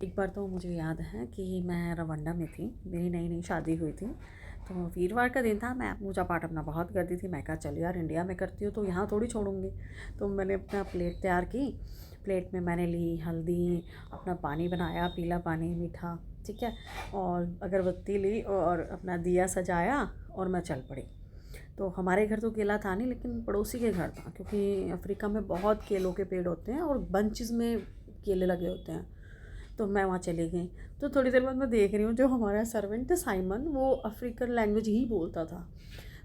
एक बार तो मुझे याद है कि मैं रवंडा में थी, मेरी नई नई शादी हुई थी। तो वीरवार का दिन था, मैं पूजा पाठ अपना बहुत करती थी। मैं कहा चल यार, इंडिया में करती हूँ तो यहाँ थोड़ी छोड़ूंगी। तो मैंने अपना प्लेट तैयार की। प्लेट में मैंने ली हल्दी, अपना पानी बनाया, पीला पानी मीठा, ठीक है। और अगरबत्ती ली और अपना दिया सजाया और मैं चल पड़ी। तो हमारे घर तो केला था नहीं, लेकिन पड़ोसी के घर था, क्योंकि अफ्रीका में बहुत केलों के पेड़ होते हैं और बंचेस में केले लगे होते हैं। तो मैं वहाँ चली गई। तो थोड़ी देर बाद मैं देख रही हूँ, जो हमारा सर्वेंट था साइमन, वो अफ्रीकन लैंग्वेज ही बोलता था।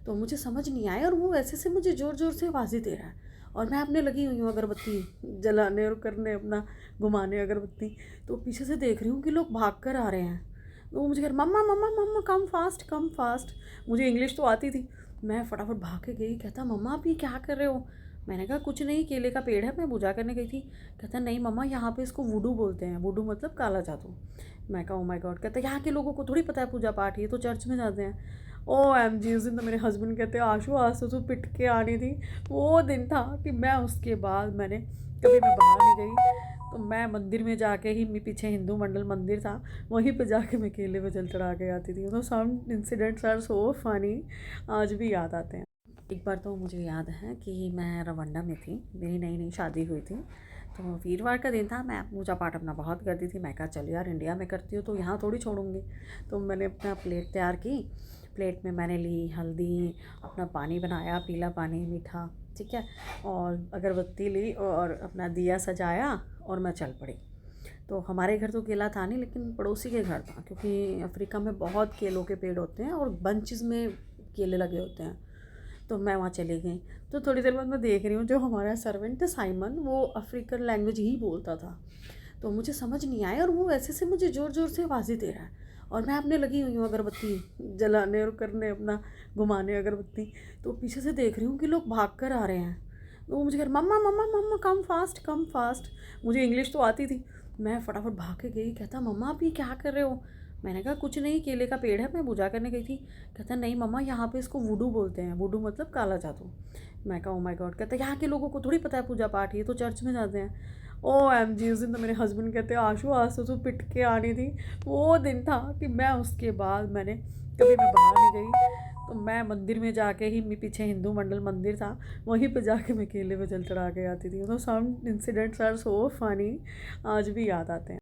तो मुझे समझ नहीं आया, और वो ऐसे से मुझे ज़ोर ज़ोर से आवाज़ें दे रहा है। और मैं अपने लगी हुई हूँ अगरबत्ती जलाने और करने, अपना घुमाने अगरबत्ती। तो पीछे से देख रही हूँ कि लोग भाग कर आ रहे हैं। तो वो मुझे कह मम्मा मम्मा मम्मा कम फास्ट कम फास्ट। मुझे इंग्लिश तो आती थी। मैं फटाफट भाग के गई। कहता मम्मा आप ये क्या कर रहे हो? मैंने कहा कुछ नहीं, केले का पेड़ है, मैं पूजा करने गई थी। कहता नहीं मम्मा, यहाँ पे इसको वुडू बोलते हैं। वुडू मतलब काला जादू। मैं कहा ओ माय गॉड। कहता यहाँ के लोगों को थोड़ी पता है पूजा पाठ, ये तो चर्च में जाते हैं। ओ एम जी, उस दिन तो मेरे हस्बैंड कहते आशु आज तो तू पिट के आनी थी। वो दिन था कि मैं उसके बाद मैंने कभी मैं बाहर नहीं गई। तो मैं मंदिर में जाके ही, मेरे पीछे हिंदू मंडल मंदिर था, वहीं पे जाके मैं केले पे जल चढ़ा के आती थी। तो सम इंसिडेंट्स आर सो फनी, आज भी याद आते हैं। एक बार तो मुझे याद है कि मैं रवंडा में थी, मेरी नई नई शादी हुई थी। तो वीरवार का दिन था, मैं पूजा पाठ अपना बहुत करती थी। मैं कहा चल यार, इंडिया में करती हूँ तो यहाँ थोड़ी छोड़ूंगी। तो मैंने अपना प्लेट तैयार की। प्लेट में मैंने ली हल्दी, अपना पानी बनाया, पीला पानी मीठा, ठीक है। और अगरबत्ती ली और अपना दिया सजाया और मैं चल पड़ी। तो हमारे घर तो केला था नहीं, लेकिन पड़ोसी के घर था, क्योंकि अफ्रीका में बहुत केलों के पेड़ होते हैं और बंचेस में केले लगे होते हैं। तो मैं वहाँ चली गई। तो थोड़ी देर बाद मैं देख रही हूँ, जो हमारा सर्वेंट था साइमन, वो अफ्रीकन लैंग्वेज ही बोलता था। तो मुझे समझ नहीं आया, और वो ऐसे से मुझे ज़ोर ज़ोर से आवाज़ें दे रहा है। और मैं अपने लगी हुई हूँ अगरबत्ती जलाने और करने, अपना घुमाने अगरबत्ती। तो पीछे से देख रही हूँ कि लोग भाग कर आ रहे हैं। तो वो मुझे कह मम्मा मम्मा मम्मा कम फास्ट कम फास्ट। मुझे इंग्लिश तो आती थी। मैं फटाफट भाग के गई। कहता मम्मा आप ये क्या कर रहे हो? मैंने कहा कुछ नहीं, केले का पेड़ है, मैं पूजा करने गई थी। कहता नहीं मम्मा, यहाँ पे इसको वुडू बोलते हैं। वुडू मतलब काला जादू। मैं कहा ओ माय गॉड। कहता यहाँ के लोगों को थोड़ी पता है पूजा पाठ, ये तो चर्च में जाते हैं। ओ एम जी, उस दिन तो मेरे हस्बैंड कहते आशु आज तो तू पिट के आनी थी। वो दिन था कि मैं उसके बाद मैंने कभी मैं बाहर नहीं गई। तो मैं मंदिर में जाके ही, मेरे पीछे हिंदू मंडल मंदिर था, वहीं पे जाके मैं केले पे जल चढ़ा के आती थी। तो सम इंसिडेंट्स आर सो फनी, आज भी याद आते हैं।